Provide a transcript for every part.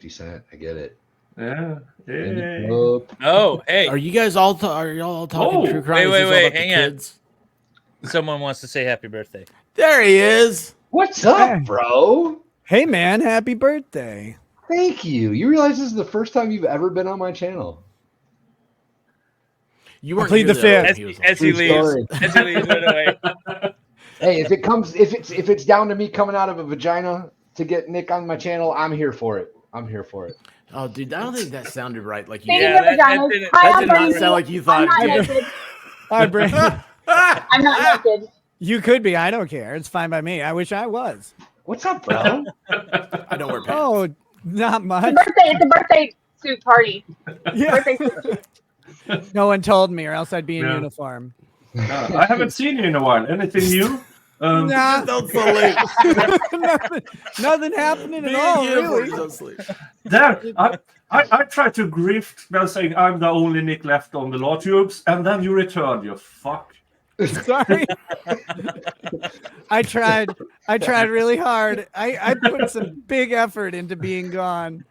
50 Cent. I get it. Yeah. Hey. Oh, hey. Are you all talking true crime? Wait. Hang on. Someone wants to say happy birthday. There he is. What's up, bro? Hey, man. Happy birthday. Thank you. You realize this is the first time you've ever been on my channel? You weren't plead the fifth as he leaves. As he leaves right away. Hey, if it's down to me coming out of a vagina to get Nick on my channel, I'm here for it. Oh, dude, I don't think that sounded right. Like you. Yeah, that did not sound like you thought it did. Hi, Brandon. I'm not naked. You could be. I don't care. It's fine by me. I wish I was. What's up, bro? I don't wear pants. Oh, not much. It's a birthday suit party. Yeah. Birthday suit. No one told me, or else I'd be in uniform. I haven't seen you in a while. Anything new? Nah. Don't sleep. nothing happening at all, really. Don't sleep. There, I tried to grift by saying I'm the only Nick left on the law tubes, and then you returned, you fuck. Sorry. I tried really hard. I put some big effort into being gone.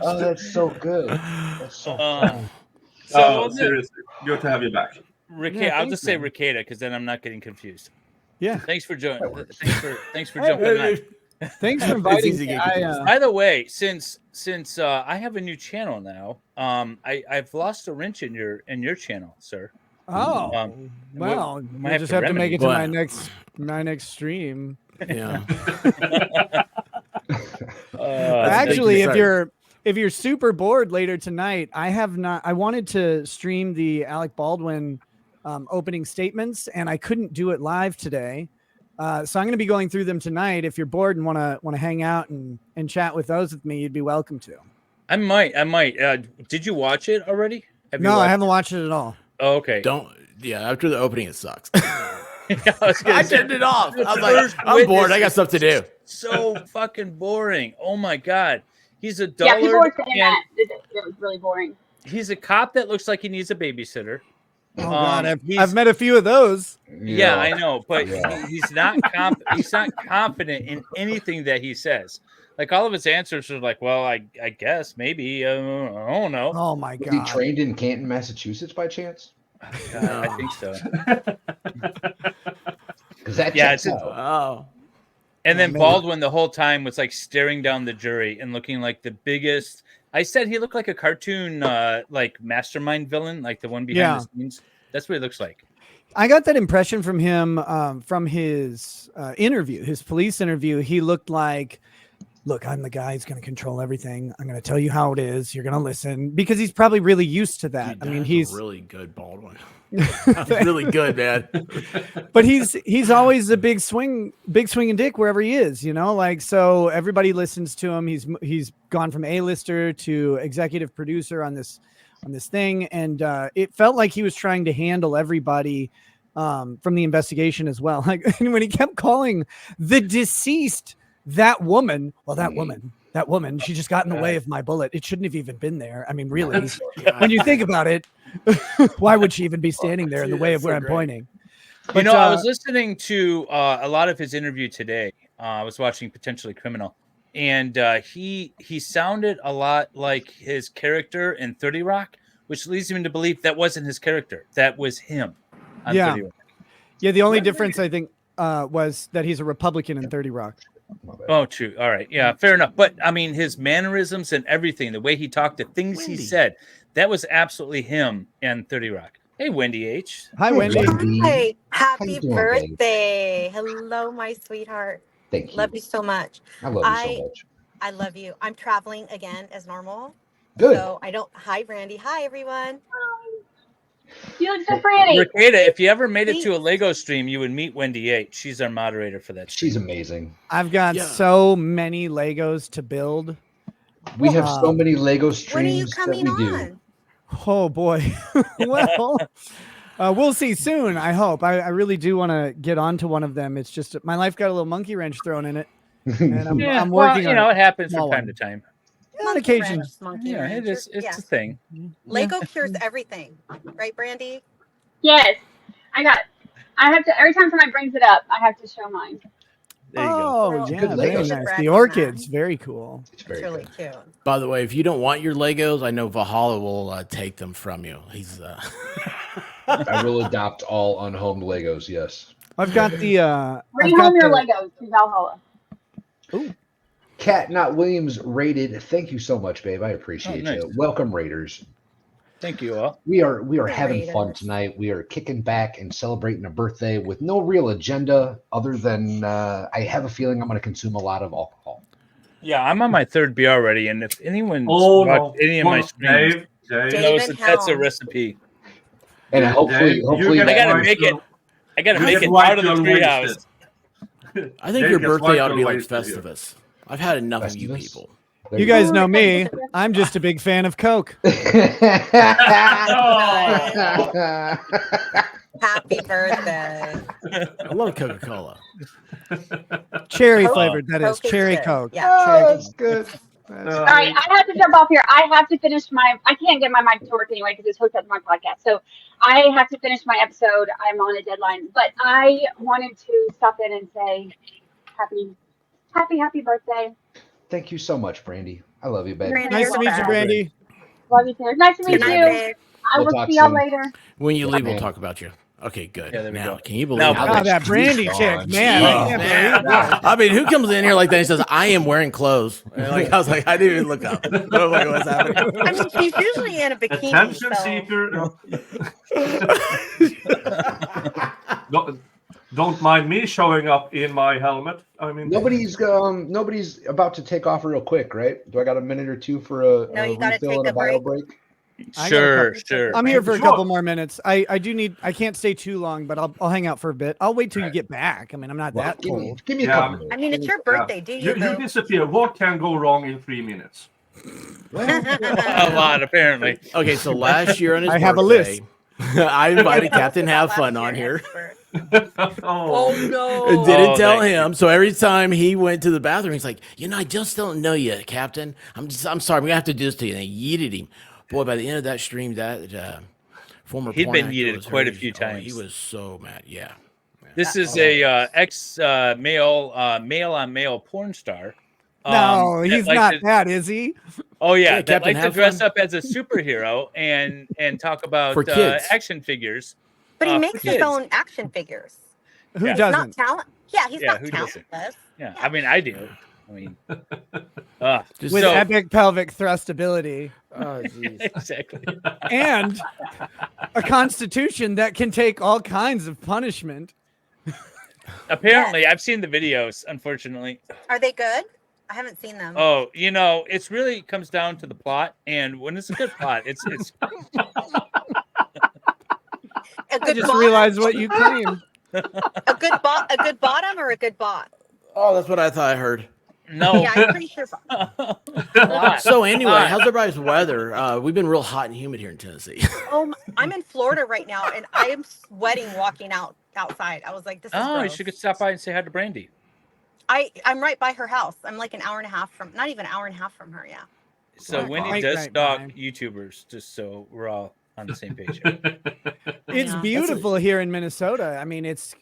Oh, that's so good. That's so fun. Seriously, good to have you back. Rekieta, I'll just say Rekieta because then I'm not getting confused. Yeah. Thanks for joining. Thanks for jumping on. Thanks for inviting me. By the way, since I have a new channel now, I've lost a wrench in your channel, sir. Oh, well, I just have to make it to my next stream. Yeah. Actually, if you're super bored later tonight, I wanted to stream the Alec Baldwin opening statements, and I couldn't do it live today. So I'm going to be going through them tonight. If you're bored and want to hang out and chat with those with me, you'd be welcome to. I might. Did you watch it already? No, I haven't watched it at all. Oh, okay. After the opening, it sucks. I turned it off. I was like, I'm bored. I got stuff to do. So fucking boring. Oh my God. He's a Yeah, people were saying that. It was really boring. He's a cop that looks like he needs a babysitter. Oh God, I've met a few of those. Yeah, I know, but he's not confident in anything that he says. Like all of his answers are like, "Well, I guess maybe I don't know." Oh my God! Was he trained in Canton, Massachusetts, by chance? I think so. Because that checks out. Oh. And then Baldwin the whole time was like staring down the jury and looking like the biggest. I said he looked like a cartoon, like mastermind villain, like the one behind the scenes. That's what he looks like. I got that impression from him from his interview, his police interview. He looked like, look, I'm the guy who's going to control everything. I'm going to tell you how it is. You're going to listen, because he's probably really used to that. Dude, I mean, he's really good Baldwin. Really good, man. But he's always a big swinging dick wherever he is, like, so everybody listens to him. He's gone from A-lister to executive producer on this thing. And it felt like he was trying to handle everybody from the investigation as well. Like when he kept calling the deceased that woman, she just got in the way of my bullet. It shouldn't have even been there. I mean, really, when you think about it, why would she even be standing there in the way of where I'm pointing? But, I was listening to a lot of his interview today. I was watching Potentially Criminal, and he sounded a lot like his character in 30 Rock, which leads me to believe that wasn't his character. That was him on 30 Rock. Yeah, the only difference, I think, was that he's a Republican in 30 Rock. Oh, true. All right. Yeah, fair enough. But I mean, his mannerisms and everything, the way he talked, the things he said, that was absolutely him in 30 Rock. Hey, Wendy H. Hi, Wendy. Hi. Happy birthday. Hello, my sweetheart. Thank you. Love you so much. I love you so much. I love you. I'm traveling again as normal. Good. So I don't. Hi, Brandy. Hi, everyone. You look so pretty. Rekieta, if you ever made it to a Lego stream, you would meet Wendy H. She's our moderator for that stream. She's amazing. I've got so many Legos to build. We have so many Lego streams When are you coming that we on? do. Oh boy. Well, we'll see soon. I hope. I really do want to get onto one of them. It's just my life got a little monkey wrench thrown in it, and I'm working on it happens from time to time. On occasion. It is. It's a thing. Lego cures everything, right, Brandy? Yes. I have to, every time somebody brings it up, I have to show mine. There you go. Oh, It's a yeah, good very Lego. nice. Brag The on orchids, that. very cool. It's It's very really good. cute. By the way, if you don't want your Legos, I know Valhalla will take them from you. He's I will adopt all unhomed Legos. Yes. I've got the Bring home your Legos to Valhalla. Cat Not Williams rated. Thank you so much, babe. I appreciate nice. you. Welcome, Raiders. Thank you all. We are The having fun Raiders. tonight. We are kicking back and celebrating a birthday with no real agenda other than I have a feeling I'm going to consume a lot of alcohol. Yeah, I'm on my third beer already, and if anyone's Oh no, watched any of my streams, Dave, knows David that that's a Helm. recipe. And hopefully, Dave, hopefully you I get gotta white make it. girl- I gotta you make get it white out of the girl treehouse. wasted. I think Dave your gets birthday white ought to girl be like wasted here. Festivus. I've had enough of you Festivus? people. There You guys go. know me. I'm just a big fan of Coke. Happy birthday. I love Coca-Cola. Cherry Coke- flavored, that is. Coke is Cherry good. Coke. Yeah. Oh, Cherry that's Coke. good. All right, I have to jump off here. I have to finish my. I can't get my mic to work anyway because it's hooked up to my podcast. So I have to finish my episode. I'm on a deadline, but I wanted to stop in and say happy birthday. Thank you so much, Brandy. I love you, baby. Brandy, Nice you're to meet you, bad. Brandy. Love you too. Nice to See meet you, Good you. night, Brandy. babe. I We'll will talk see y'all soon. later. When you leave, man. we'll talk about you. Okay, good. Yeah, there we now, go. can you believe Now, how Oh, Brandy- that Brandy She's chick, gone. man. I Oh, can't man. believe it. I mean, who comes in here like that and says, I am wearing clothes? And like, I was like, I didn't even look up. I was like, what's happening? I mean, she's usually in a bikini. Attention So. seeker. Don't mind me showing up in my helmet. I mean, Nobody's about to take off real quick, right? Do I got a minute or two for a, No, a you gotta refill take and a a bio break. break? I got a Sure, couple- sure. I'm here for a Sure. couple more minutes. I can't stay too long, but I'll hang out for a bit. I'll wait till you get back. I mean, I'm not Well, that give me cold. a Yeah, couple I minutes. I mean, it's your birthday. Do you? you Boo? disappear. What can go wrong in 3 minutes? A lot, apparently. Okay, so last year on his I have a birthday, list. I invited Captain Have Fun on here. Oh no! And didn't tell thank him. So every time he went to the bathroom, he's like, I just don't know you, Captain. I'm sorry. I'm gonna have to do this to you. And they yeeted him. Boy, by the end of that stream, that former He'd porn been actor yeeted was quite a very- few He times. was so mad. Yeah. This is a ex male on male porn star. No, that he's liked not to- that, is he? Oh yeah, Yeah, that Captain like to Have dress Fun. up as a superhero and talk about For kids. action figures. But he for makes his kids. own action figures. Who Yeah. He's doesn't? not talent. Yeah, he's Yeah, not who doesn't? talentless. Yeah, I mean I do. I mean, Just With so- epic pelvic thrust ability Oh, jeez. exactly. and a constitution that can take all kinds of punishment. Apparently, I've seen the videos. Unfortunately, Are they good? I haven't seen them. oh, it's really comes down to the plot, and when it's a good plot, it's A I good just bottom? realized what you claimed. A good bottom or a good bot? Oh, that's what I thought I heard. no. Yeah, I'm pretty sure. Plot. So anyway, Plot. how's everybody's weather? We've been real hot and humid here in Tennessee. I'm in Florida right now, and I am sweating walking outside. I was like, this is Oh, you gross. should stop by and say hi to Brandy. I'm right by her house. I'm like an hour and a half from, not even an hour and a half from her. Yeah. So Right, Wendy right, does right, stalk right. YouTubers, just so we're all on the same page. It's Yeah. beautiful here in Minnesota. I mean, it's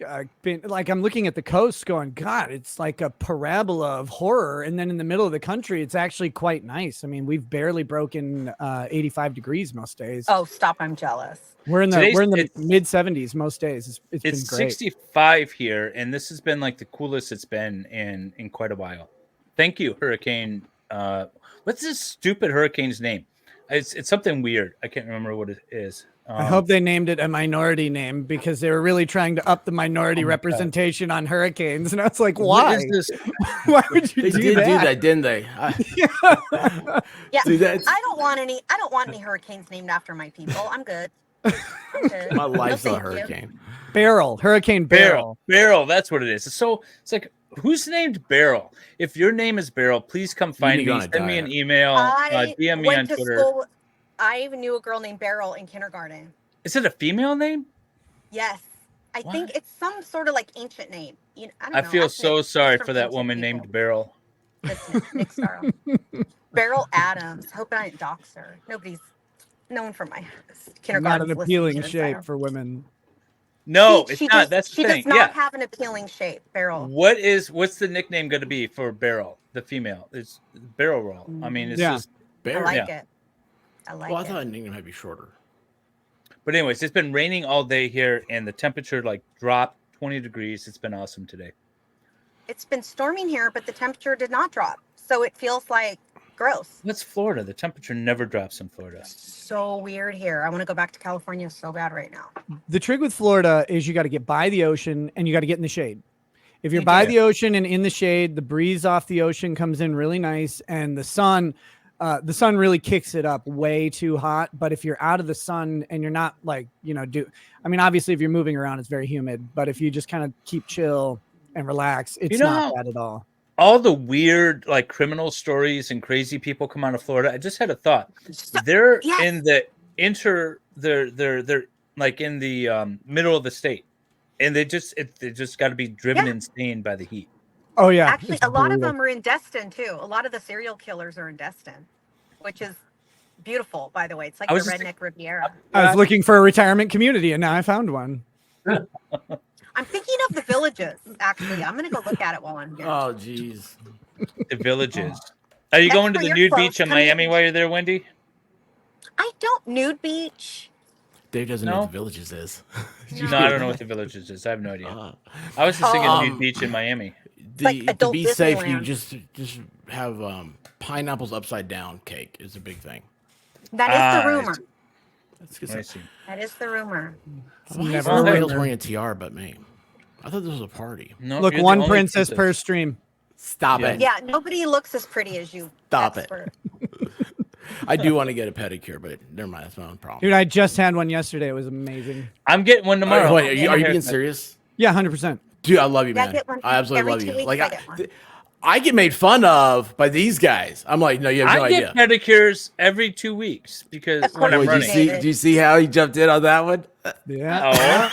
been like I'm looking at the coast going, God, it's like a parabola of horror. And then in the middle of the country, it's actually quite nice. I mean, we've barely broken 85 degrees most days. Oh, stop! I'm jealous. We're in the Today's- mid 70s most days. It's been It's great. 65 here, and this has been like the coolest it's been in quite a while. Thank you, Hurricane. What's this stupid hurricane's name? It's something weird. I can't remember what it is. I hope they named it a minority name because they were really trying to up the minority Oh my God. representation on hurricanes. And I was like, what why? is this? Why would you They do did that? do that, didn't they? Yeah. See, that's I don't want any hurricanes named after my people. I'm good. I'm good. my life's No, a thank you. hurricane. Hurricane Barrel. Barrel. That's what it is. It's like who's named Barrel? If your name is Barrel, please come find need me. to go on a Send me an diet. email. I DM me went on to Twitter. school. I even knew a girl named Beryl in kindergarten. Is it a female name? Yes. I think What? it's some sort of like ancient name. I don't I know. feel Ask so Nick. sorry He's from for that ancient woman people. named Barrel. That's Nick Starl. Beryl Adams. Hope I didn't dox her. Nobody's known for my kindergarten. Not an appealing shape for women. No, it's not. That's the she thing. does not Yeah. have an appealing shape. Beryl. What's the nickname going to be for Beryl, the female? It's Barrel Roll. I mean, it's Yeah. just. I Bear. like Yeah. it. I like Well, I it. thought a nickname might be shorter. But anyways, it's been raining all day here, and the temperature like dropped 20 degrees. It's been awesome today. It's been storming here, but the temperature did not drop, so it feels like gross. That's Florida. The temperature never drops in Florida. So weird here. I want to go back to California so bad right now. The trick with Florida is you got to get by the ocean and you got to get in the shade. If you're You by do. the ocean and in the shade, the breeze off the ocean comes in really nice, and the sun really kicks it up way too hot. But if you're out of the sun and you're not like, obviously if you're moving around, it's very humid, but if you just kind of keep chill and relax, it's not bad at all. All the weird like criminal stories and crazy people come out of Florida. I just had a thought. They're in the they're like in the middle of the state, and they just got to be driven insane by the heat. Oh yeah, actually, a lot of them are in Destin too. A lot of the serial killers are in Destin, which is beautiful, by the way. It's like the redneck Riviera. I was looking for a retirement community, and now I found one. I'm thinking of the Villages. Actually, I'm gonna go look at it while I'm here. Oh, geez. The Villages. Are you going to the nude beach in Miami while you're there, Wendy? I don't nude beach. Dave doesn't know what the Villages is. No, I don't know what the Villages is. I have no idea. I was just thinking nude beach in Miami. To be safe, you just have pineapples upside down cake is a big thing. That is the rumor. That's good. That is the rumor. Why is nobody else wearing a tiara but me? I thought this was a party. No, look, one princess per stream. Stop it. Yeah, nobody looks as pretty as you. Stop it. I do want to get a pedicure, but never mind. That's my own problem. Dude, I just had one yesterday. It was amazing. I'm getting one tomorrow. Wait, are you being serious? Yeah, 100%. Dude, I love you, man. I absolutely love you. Like, I get made fun of by these guys. I'm like, no, you have no idea. I get pedicures every 2 weeks because when I'm running. Do you see how he jumped in on that one? Yeah.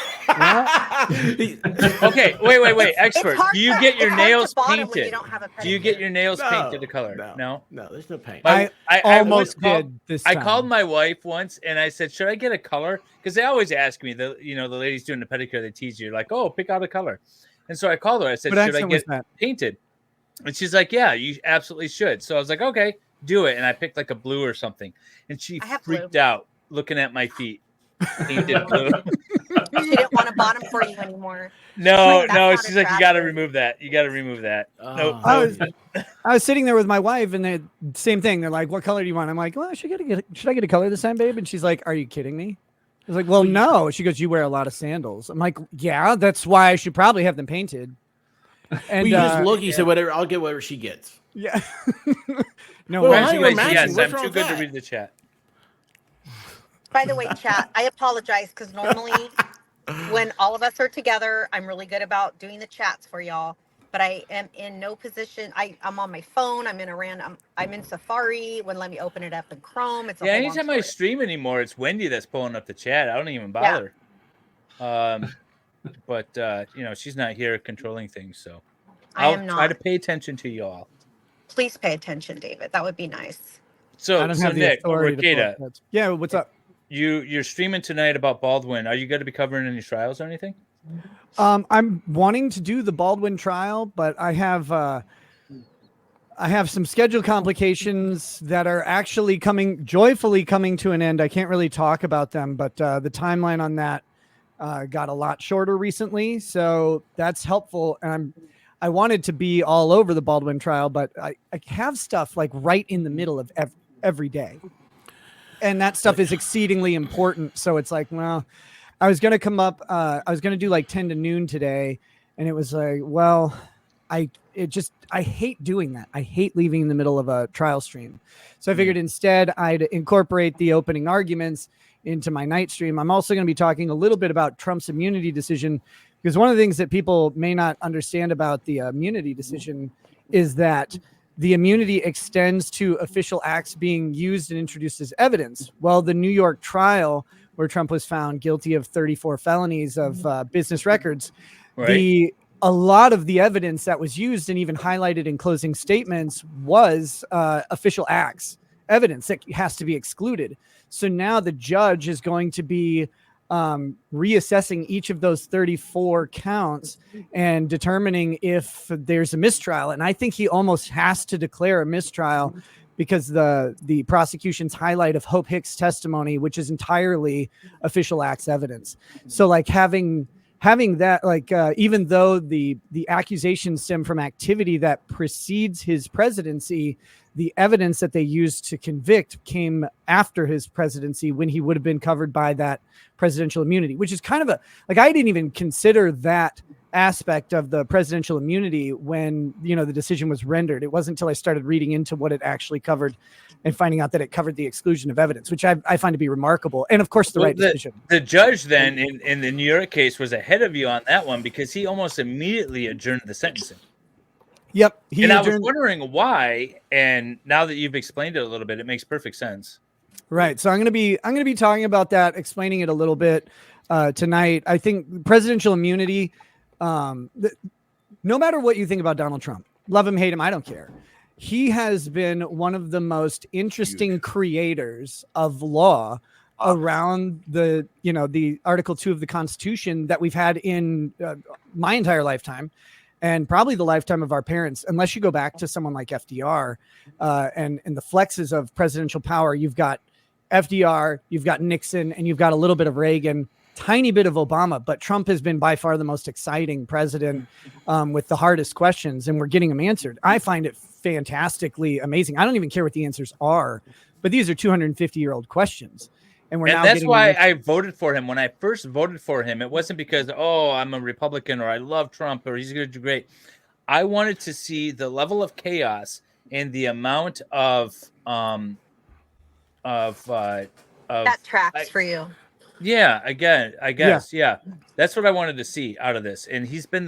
Okay, wait. Expert, do you get your nails painted? Do you get your nails painted a color? No, there's no paint. I almost did this time. I called my wife once and I said, should I get a color? Because they always ask me, the ladies doing the pedicure, they tease you like, oh, pick out a color. And so I called her. I said, should I get painted? And she's like, yeah, you absolutely should. So I was like, okay, do it. And I picked like a blue or something. And she freaked out looking at my feet. Painted blue. She didn't want a bottom for you anymore. No. She's like, you got to remove that. You got to remove that. No. I was sitting there with my wife, and the same thing. They're like, "What color do you want?" I'm like, "Well, should I get a color this time, babe?" And she's like, "Are you kidding me?" I was like, "Well, no." She goes, "You wear a lot of sandals." I'm like, "Yeah, that's why I should probably have them painted." And you just look. You said, "Whatever, I'll get whatever she gets." Yeah. No. Yes, I'm too good to read the chat. By the way, chat, I apologize because normally when all of us are together, I'm really good about doing the chats for y'all. But I am in no position. I'm on my phone. I'm in Safari. Wouldn't let me open it up in Chrome. It's anytime I stream anymore, it's Wendy that's pulling up the chat. I don't even bother. Yeah. But she's not here controlling things, so I'll try to pay attention to y'all. Please pay attention, David. That would be nice. So Nick, Rekieta, yeah, what's up? You're streaming tonight about Baldwin. Are you going to be covering any trials or anything? I'm wanting to do the Baldwin trial, but I have some schedule complications that are actually joyfully coming to an end. I can't really talk about them, but the timeline on that got a lot shorter recently, so that's helpful. And I wanted to be all over the Baldwin trial, but I have stuff like right in the middle of every day. And that stuff is exceedingly important. So it's like, well, I was going to come up, I was going to do like 10 to noon today. And it was like, well, I hate doing that. I hate leaving in the middle of a trial stream. So I figured instead I'd incorporate the opening arguments into my night stream. I'm also going to be talking a little bit about Trump's immunity decision, because one of the things that people may not understand about the immunity decision is that the immunity extends to official acts being used and introduced as evidence. Well, the New York trial where Trump was found guilty of 34 felonies of business records, right. A lot of the evidence that was used and even highlighted in closing statements was official acts, evidence that has to be excluded. So now the judge is going to be reassessing each of those 34 counts and determining if there's a mistrial. And I think he almost has to declare a mistrial because the prosecution's highlight of Hope Hicks' testimony, which is entirely official acts evidence. So like having that, like even though the accusations stem from activity that precedes his presidency, the evidence that they used to convict came after his presidency when he would have been covered by that presidential immunity, which is kind of I didn't even consider that aspect of the presidential immunity when, the decision was rendered. It wasn't until I started reading into what it actually covered and finding out that it covered the exclusion of evidence, which I find to be remarkable. And of course, right decision. The judge then in the New York case was ahead of you on that one because he almost immediately adjourned the sentencing. Yep. I was wondering why, and now that you've explained it a little bit, it makes perfect sense. Right. So I'm going to be talking about that, explaining it a little bit tonight. I think presidential immunity, no matter what you think about Donald Trump, love him, hate him, I don't care. He has been one of the most interesting creators of law around the Article 2 of the Constitution that we've had in my entire lifetime. And probably the lifetime of our parents, unless you go back to someone like FDR and the flexes of presidential power. You've got FDR, you've got Nixon, and you've got a little bit of Reagan, tiny bit of Obama. But Trump has been by far the most exciting president with the hardest questions, and we're getting them answered. I find it fantastically amazing. I don't even care what the answers are, but these are 250-year-old questions. And that's why I voted for him. When I first voted for him, it wasn't because, I'm a Republican or I love Trump or he's going to do great. I wanted to see the level of chaos and the amount of that tracks for you. Yeah, again, I guess. Yeah. That's what I wanted to see out of this. And he's been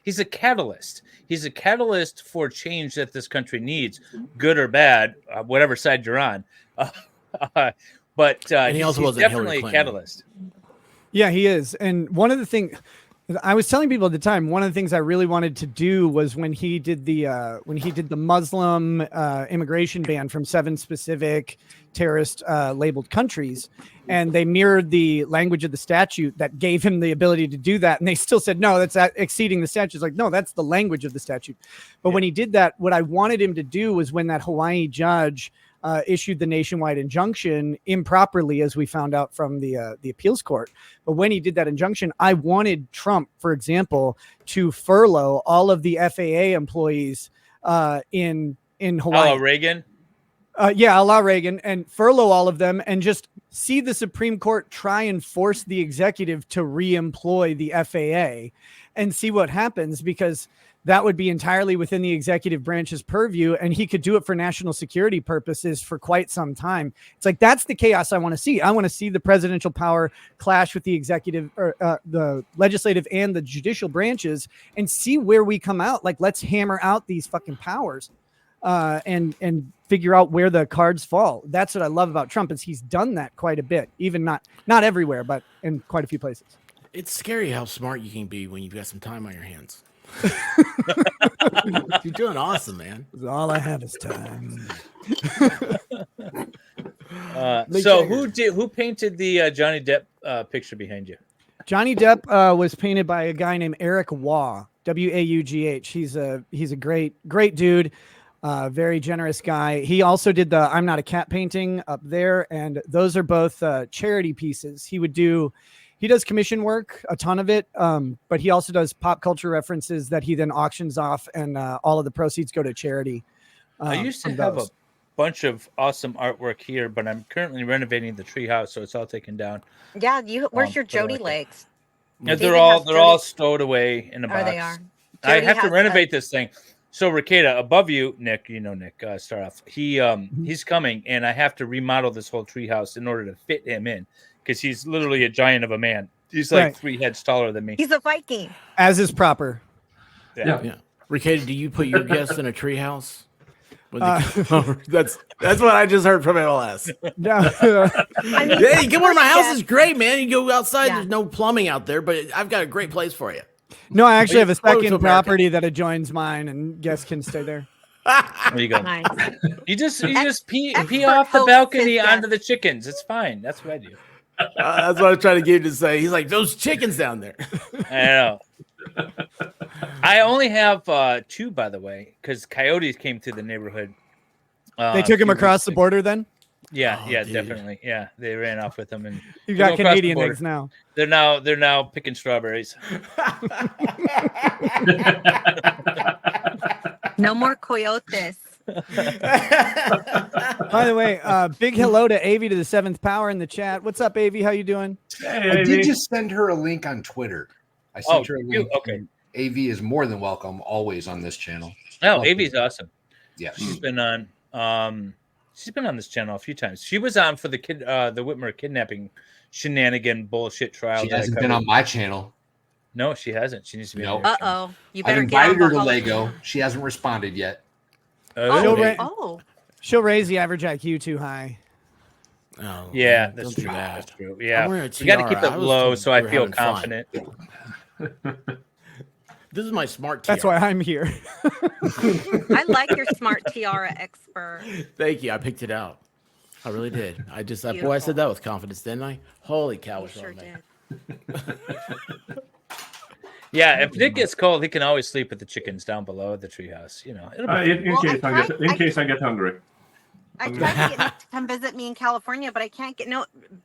he's a catalyst. He's a catalyst for change that this country needs, good or bad, whatever side you're on. But he also was definitely a catalyst. Yeah, he is. And one of the things I was telling people at the time, one of the things I really wanted to do was when he did the Muslim immigration ban from 7 specific terrorist labeled countries, and they mirrored the language of the statute that gave him the ability to do that. And they still said, no, that's exceeding the statute. It's like, no, that's the language of the statute. But when he did that, what I wanted him to do was when that Hawaii judge issued the nationwide injunction improperly, as we found out from the appeals court. But when he did that injunction, I wanted Trump, for example, to furlough all of the FAA employees in Hawaii. Oh, Reagan? A la Reagan, and furlough all of them and just see the Supreme Court try and force the executive to re-employ the FAA and see what happens, because that would be entirely within the executive branch's purview, and he could do it for national security purposes for quite some time. It's like, that's the chaos I want to see. I want to see the presidential power clash with the executive, or the legislative and the judicial branches, and see where we come out. Like, let's hammer out these fucking powers and figure out where the cards fall. That's what I love about Trump, is he's done that quite a bit, even not everywhere, but in quite a few places. It's scary how smart you can be when you've got some time on your hands. You're doing awesome, man. All I have is time. So who painted the Johnny Depp picture behind you? Johnny Depp was painted by a guy named Eric Waugh, Waugh. He's a great dude, very generous guy. He also did the I'm Not a Cat painting up there, and those are both charity pieces. He does commission work, a ton of it, but he also does pop culture references that he then auctions off, and all of the proceeds go to charity. I used to have a bunch of awesome artwork here, but I'm currently renovating the treehouse, so it's all taken down. Yeah, where's your Jody legs? Yeah, they're all stowed away in a box. They are. I have to renovate this thing. So Rekieta, above you, Nick, Nick, start off. He's coming, and I have to remodel this whole treehouse in order to fit him in, because he's literally a giant of a man. He's like 3 heads taller than me. He's a Viking. As is proper. Yeah. Rekieta, do you put your guests in a treehouse? That's what I just heard from MLS. Yeah, you come over to my house. It's great, man. You go outside. There's no plumbing out there, but I've got a great place for you. No, I actually have a second property that adjoins mine, and guests can stay there. There you go. Nice. You just pee off the balcony onto the chickens. It's fine. That's what I do. That's what I was trying to get him to say. He's like, those chickens down there. I know. I only have 2, by the way, because coyotes came through the neighborhood. They took him across the border then? Yeah, Oh, yeah, dude. definitely. Yeah, they ran off with him, and You took got him across the Canadian border. eggs now. They're now picking strawberries. No more coyotes. By the way, big hello to Avi to the 7th power in the chat. What's up, Avi? How you doing? Hey, I did Amy. just send her a link on Twitter. I Oh, sent her a you- link. okay. and AV is more than welcome always on this channel. Oh, Love Avi's it. awesome. Yeah. She's been on this channel a few times. She was on for the Whitmer kidnapping shenanigan bullshit trial. She that I hasn't been covered. on my channel. No, she hasn't. She needs to be Nope. on. your channel. Uh-oh. You I've better get invited her to Valhalla. Lego. She hasn't responded yet. Oh, She'll okay. ra- She'll raise the average IQ too high. Oh, Yeah, man, that's don't true. do that. That's true. I'm Yeah, wearing a you got to keep tiara. it I was low told so we I were feel having fun. confident. This is my smart tiara. That's why I'm here. I like your smart tiara, expert. Thank you. I picked it out. I really did. I Beautiful. said that with confidence, didn't I? Holy cow. You what's sure wrong with me? did. Yeah, if Nick gets cold, he can always sleep with the chickens down below the treehouse. You know, it'll be In Well, case I I get hungry. I tried to get Nick to come visit me in California, but I can't get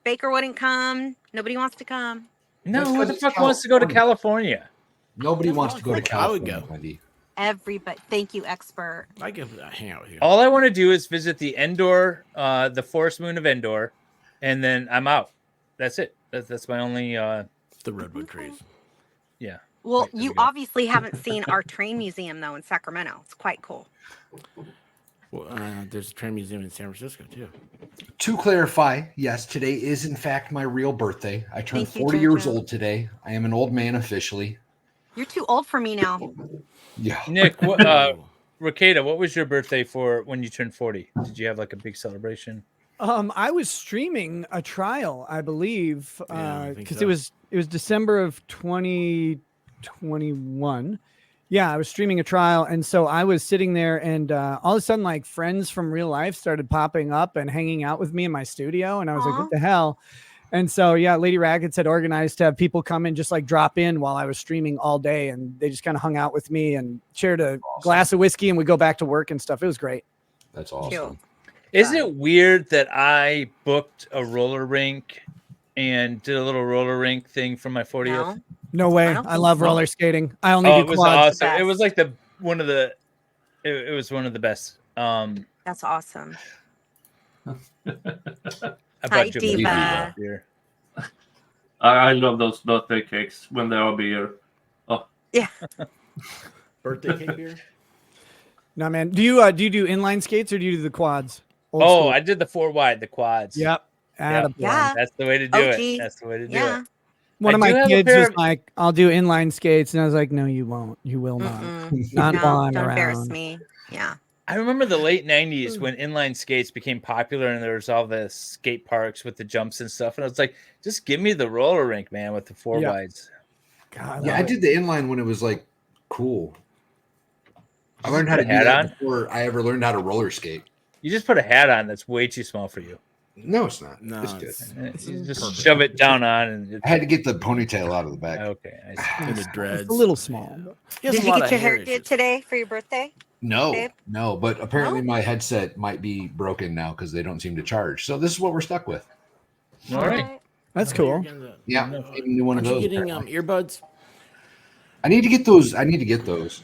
Baker wouldn't come. Nobody wants to come. no. That's Who 'cause the it's fuck wants to go to California? Nobody That's wants to go to awesome. I would California, go. Wendy. Everybody, thank you, expert. I can hang out with you. All I want to do is visit the Endor, the forest moon of Endor, and then I'm out. That's it. That's my only. The redwood trees. Yeah. Well, Right, there you we go. obviously haven't seen our train museum though in Sacramento. It's quite cool. Well, there's a train museum in San Francisco too. To clarify, yes, today is in fact my real birthday. I turned Thank you, 40 years Jojo. old today. I am an old man officially. You're too old for me now. Yeah. Nick, Oh. Rekieta, what was your birthday for when you turned 40? Did you have like a big celebration? I was streaming a trial, I believe, Yeah, I think because so. it was December of 2021. Yeah, I was streaming a trial, and so I was sitting there, and all of a sudden, like friends from real life started popping up and hanging out with me in my studio, and I was like, Aw. "What the hell?" And so, yeah, Lady Rackets had organized to have people come and just like drop in while I was streaming all day, and they just kind of hung out with me and shared a glass of whiskey, and we go back to work and stuff. It was great. That's awesome. Isn't it weird that I booked a roller rink and did a little roller rink thing for my 40th? No, No way. I don't I think love so. roller skating. I only Oh, do it was quads. awesome. It Best. was like one of the best. that's awesome. I Hi, bought you a Diva. beer. I love those birthday cakes when they are beer. Birthday cake beer? No, man. Do you do inline skates or do you do the quads? Old Oh, school. I did the 4 wide, the quads. Yep. Attaboy. Yeah. That's the way to do OG. it. That's the way to do Yeah. it. One I of my do have a kids pair was of- like, "I'll do inline skates," and I was like, "No, you won't. You will not. Mm-mm. Not No, while I'm don't embarrass around." me. Yeah. I remember the late 90s when inline skates became popular and there was all the skate parks with the jumps and stuff. And I was like, just give me the roller rink, man, with the 4 Yeah. wides. God, Yeah, I did the inline when it was like cool. I learned how to Put do a hat that on? before I ever learned how to roller skate. You just put a hat on that's way too small for you. No, it's not. No, it's good. it's- You just perfect. shove it down on and I had to get the ponytail out of the back. okay. I see. And the dreads. it's a little small. He has Did a you lot get of your hair hair did issues. today for your birthday? No, Babe? no, but apparently No? my headset might be broken now because they don't seem to charge. So this is what we're stuck with. All right. That's You're cool. getting the- Yeah, maybe new one of Aren't you those. getting earbuds? I need to get those. I need to get those.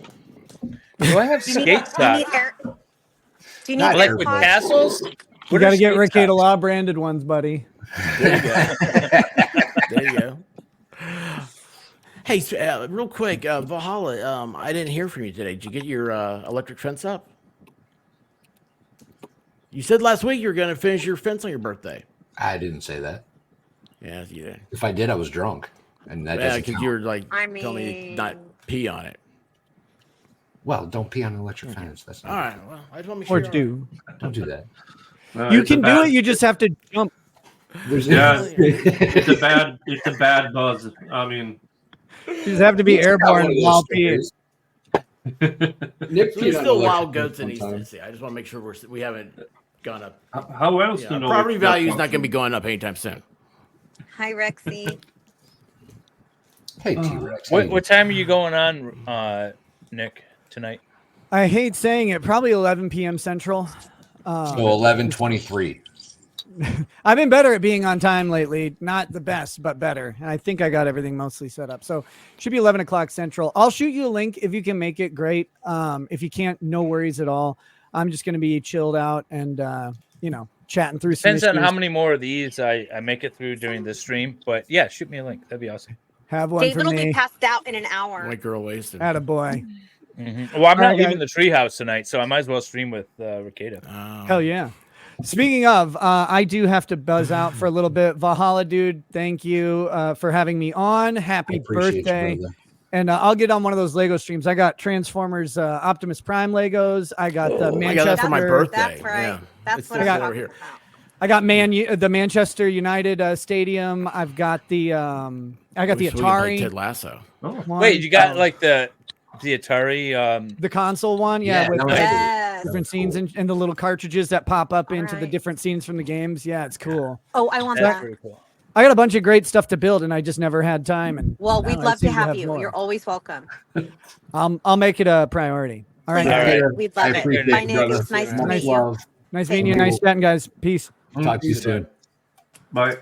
Do I have Do you need, skate do you need socks? air? Do you need Not Like AirPods? with tassels? You What got are to get skate Rekieta socks? Law branded ones, buddy. There you go. There you go. Hey, real quick, Valhalla, I didn't hear from you today. Did you get your electric fence up? You said last week you were going to finish your fence on your birthday. I didn't say that. Yeah, you did. If I did, I was drunk, and that Yeah, doesn't because count. you were like I telling me mean- not pee on it. Well, don't pee on an electric fence. That's not. All right, well, I just want to make Or sure. do. Don't do that. You It's a can do bad- it. You just have to jump. There's Yeah, it's a bad buzz. I mean, You just have to be airborne while peeing. Nick So peed there's on still an wild electric goats in fence East one time. Tennessee. I just want to make sure we haven't gone up. how else Yeah, to know? property if value is that's not going to be going up anytime soon. Hi, Rexy. Hey, T-Rex. What time are you going on, Nick, tonight? I hate saying it. Probably 11 p.m. Central. So 11:23. I've been better at being on time lately. Not the best, but better. And I think I got everything mostly set up. So should be 11 o'clock Central. I'll shoot you a link if you can make it. Great. If you can't, no worries at all. I'm just going to be chilled out and, chatting through Depends some on issues. how many more of these I make it through during the stream. But yeah, shoot me a link. That'd be awesome. Have one David for will me. be passed out in an hour. White girl wasted. Attaboy. Well, I'm not right, leaving the treehouse tonight, so I might as well stream with Rekieta. Hell yeah. Speaking of, I do have to buzz out for a little bit. Valhalla, dude, thank you for having me on. Happy birthday. You, and I'll get on one of those Lego streams. I got Transformers Optimus Prime Legos. I got the I Manchester. got that for my birthday. That's right. Yeah. That's It's what I got over here. I got the Manchester United Stadium. I've got the the Atari. Ted Lasso. one. Wait, you got like the Atari? the console one, yeah, with no, the Yes. different scenes and the little cartridges that pop up into the right. different scenes from the games. Yeah, it's cool. Oh, I want That's that. pretty cool. I got a bunch of great stuff to build, and I just never had time. And Well, now we'd I love to seem have you. more. You're always welcome. I'll make it a priority. All right, Please All right. do. We'd love I it. appreciate Bye, it, Nick. brother. It's nice to Nice meet you. love. nice meeting you. Nice chatting, guys. Peace. Talk to you soon. Bye.